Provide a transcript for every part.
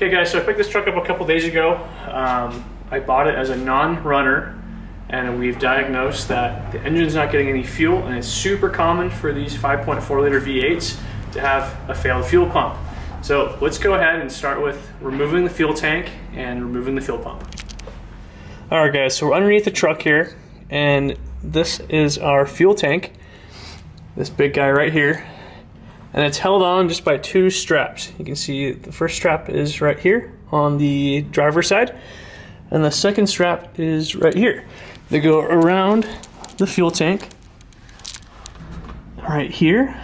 Okay guys, so I picked this truck up a couple days ago. I bought it as a non-runner, and we've diagnosed that the engine's not getting any fuel, and it's super common for these 5.4 liter V8s to have a failed fuel pump. So let's go ahead and start with removing the fuel tank and removing the fuel pump. All right guys, so we're underneath the truck here, and this is our fuel tank, this big guy right here. And it's held on just by two straps. You can see the first strap is right here on the driver's side, and the second strap is right here. They go around the fuel tank, right here,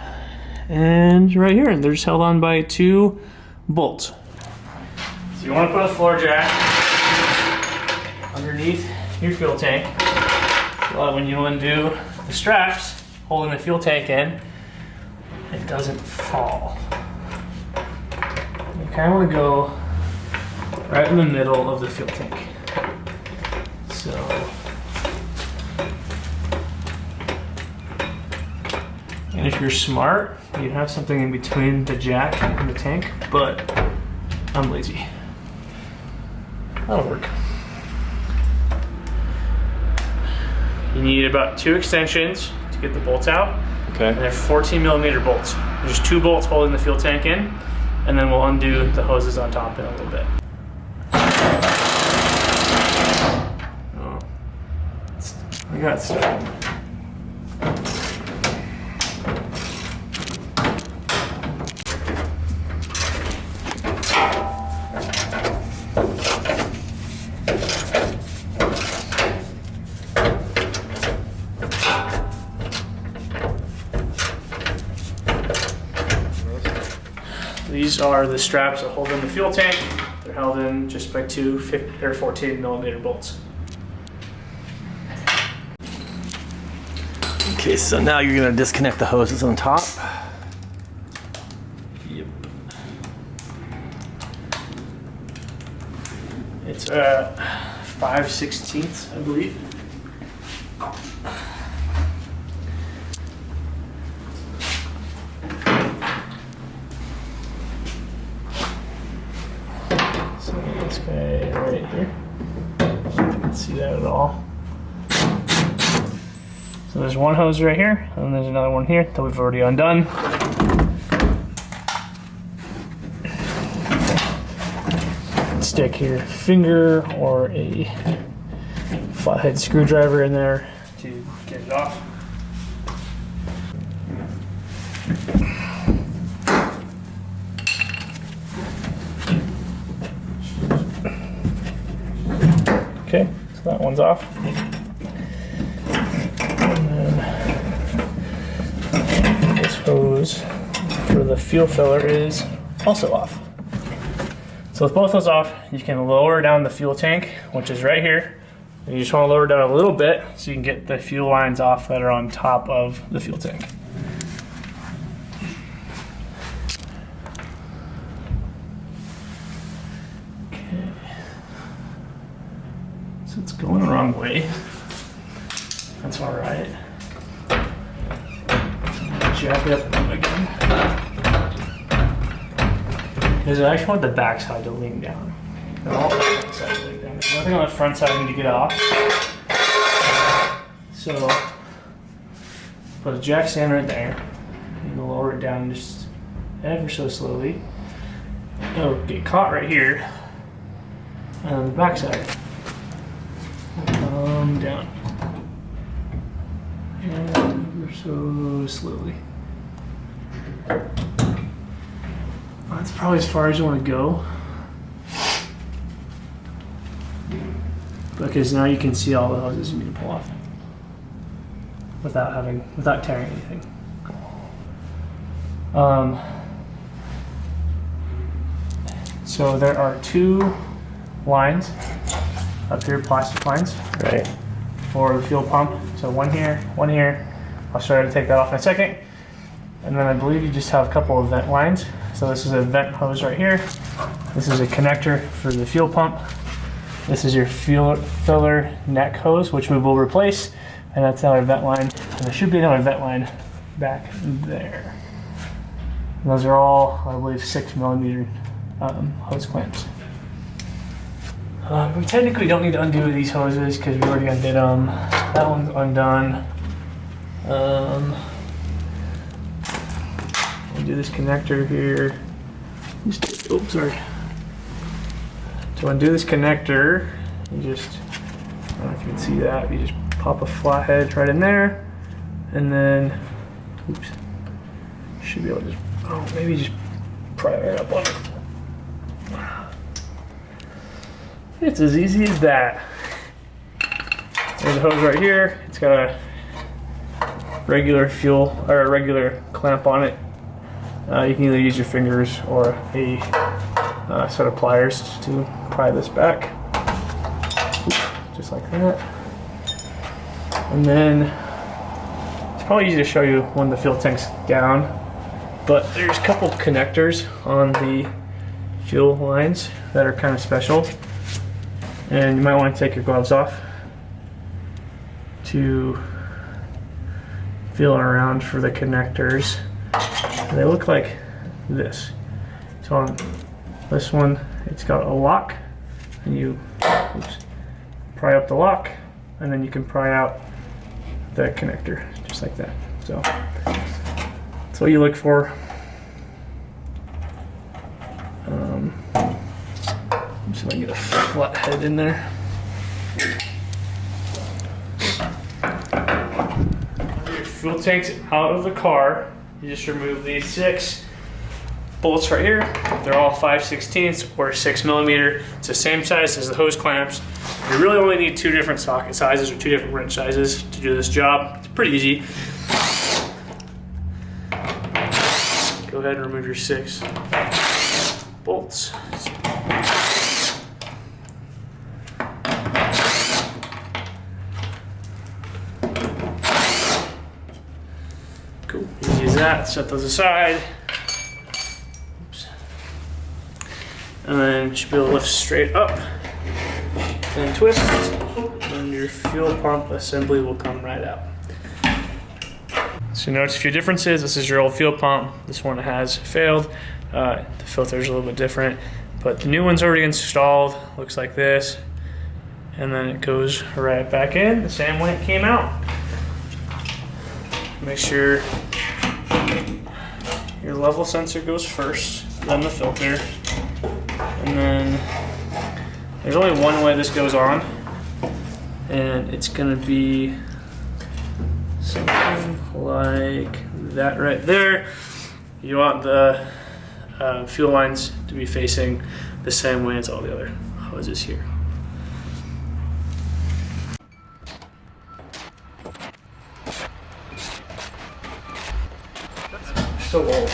and right here, and they're just held on by two bolts. So you want to put a floor jack underneath your fuel tank. Well, when you undo the straps holding the fuel tank in, it doesn't fall. You kind of want to go right in the middle of the fuel tank. So, and if you're smart, you have something in between the jack and the tank, but I'm lazy. That'll work. You need about 2 extensions to get the bolts out. Okay. And they're 14mm bolts. There's 2 bolts holding the fuel tank in, and then we'll undo the hoses on top in a little bit. Oh, we got started. These are the straps that hold in the fuel tank. They're held in just by two 14mm bolts. Okay, so now you're gonna disconnect the hoses on top. Yep. It's 5/16, I believe. This guy right here. You can see that at all. So there's one hose right here, and there's another one here that we've already undone. Stick your finger or a flathead screwdriver in there to get it off. Okay, so that one's off. And then this hose for the fuel filler is also off. So with both those off, you can lower down the fuel tank, which is right here. And you just want to lower it down a little bit so you can get the fuel lines off that are on top of the fuel tank. So it's going the wrong way. That's all right. Jack it up again. Because I actually want the back side to lean down. I want the front side to lean down. There's nothing on the front side I need to get off. So put a jack stand right there. You can lower it down just ever so slowly. It'll get caught right here. And on the back side. Down. And ever so slowly. That's probably as far as you want to go. Because now you can see all the hoses you need to pull off. Without tearing anything. So there are 2 lines up here, plastic lines. Right. For the fuel pump. So one here, one here. I'll show you how to take that off in a second. And then I believe you just have a couple of vent lines. So this is a vent hose right here. This is a connector for the fuel pump. This is your fuel filler neck hose, which we will replace. And that's another vent line. And there should be another vent line back there. And those are all, I believe, 6mm hose clamps. We technically don't need to undo these hoses because we already undid them. That one's undone. Undo this connector here. Oops, sorry. To undo this connector, you just, I don't know if you can see that, you just pop a flathead right in there, and then, oops, should be able to just, oh, maybe just pry it right up on it. It's as easy as that. There's a hose right here. It's got a regular fuel, or a regular clamp on it. You can either use your fingers or a set of pliers to pry this back. Oops, just like that. And then, it's probably easy to show you when the fuel tank's down, but there's a couple connectors on the fuel lines that are kind of special. And you might want to take your gloves off to feel around for the connectors. They look like this. So on this one, it's got a lock, and you pry up the lock, and then you can pry out the connector, just like that. So that's what you look for. So I get a flat head in there. Your fuel tank's out of the car. You just remove these 6 bolts right here. They're all 5/16 or 6mm. It's the same size as the hose clamps. You really only need 2 different socket sizes or 2 different wrench sizes to do this job. It's pretty easy. Go ahead and remove your 6 bolts. Cool, easy as that. Set those aside. Oops. And then you should be able to lift straight up. Then twist, and your fuel pump assembly will come right out. So notice a few differences. This is your old fuel pump. This one has failed. The filter's a little bit different, but the new one's already installed. Looks like this. And then it goes right back in the same way it came out. Make sure your level sensor goes first, then the filter, and then there's only one way this goes on, and it's gonna be something like that right there. You want the fuel lines to be facing the same way as all the other hoses here. So old.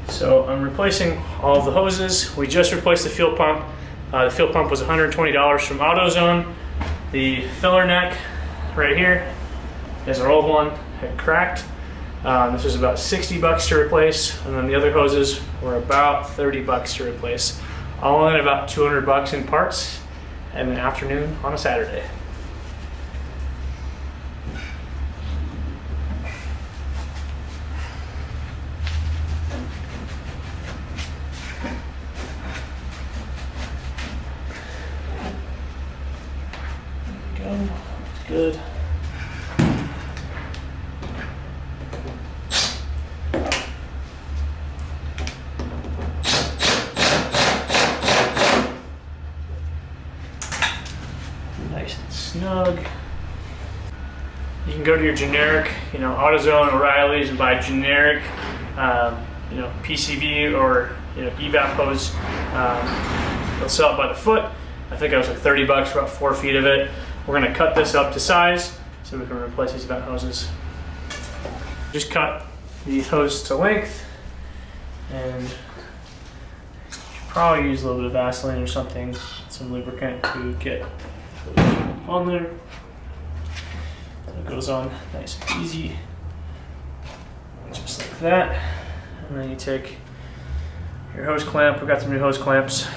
So I'm replacing all of the hoses. We just replaced the fuel pump. The fuel pump was $120 from AutoZone. The filler neck right here is our old one, had cracked. This was about 60 bucks to replace, and then the other hoses were about 30 bucks to replace. All in about 200 bucks in parts and an afternoon on a Saturday. There we go, it's good. Nice and snug. You can go to your generic, AutoZone, O'Reilly's, and buy generic, PCV or evap hose. They'll sell it by the foot. I think it was like 30 bucks for about 4 feet of it. We're gonna cut this up to size so we can replace these vent hoses. Just cut the hose to length, and you should probably use a little bit of Vaseline or something, some lubricant to get on there. So it goes on nice and easy, just like that. And then you take Your hose clamp, we've got some new hose clamps.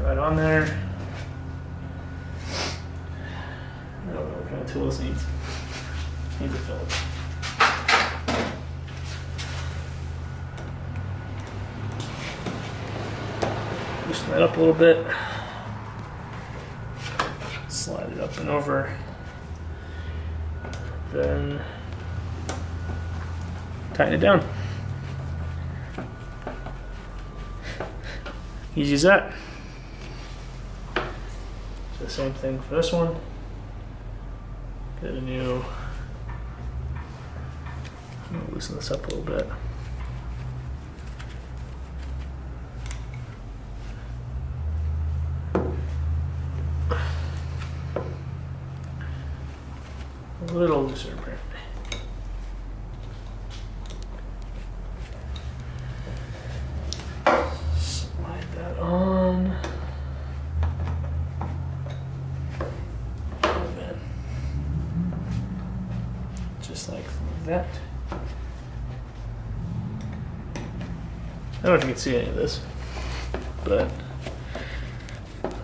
Right on there. I don't know what kind of tool this needs. Needs a Phillips. Loosen that up a little bit. Slide it up and over. Then tighten it down. Easy as that. So the same thing for this one. Get a new. I'm gonna loosen this up a little bit. A little looser apparently. Slide that on. And then just like that. I don't know if you can see any of this, but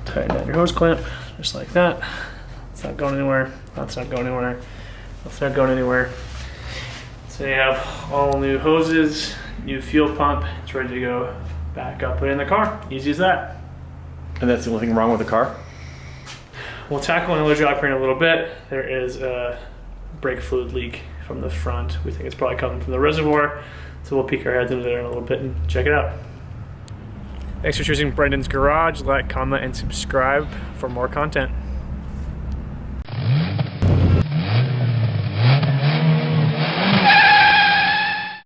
tighten down your hose clamp just like that. It's not going anywhere. That's not going anywhere. That's not going anywhere. So you have all new hoses, new fuel pump. It's ready to go back up in the car. Easy as that. And that's the only thing wrong with the car? We'll tackle another job here in a little bit. There is a brake fluid leak from the front. We think it's probably coming from the reservoir. So we'll peek our heads into there in a little bit and check it out. Thanks for choosing Brendan's Garage. Like, comment, and subscribe for more content.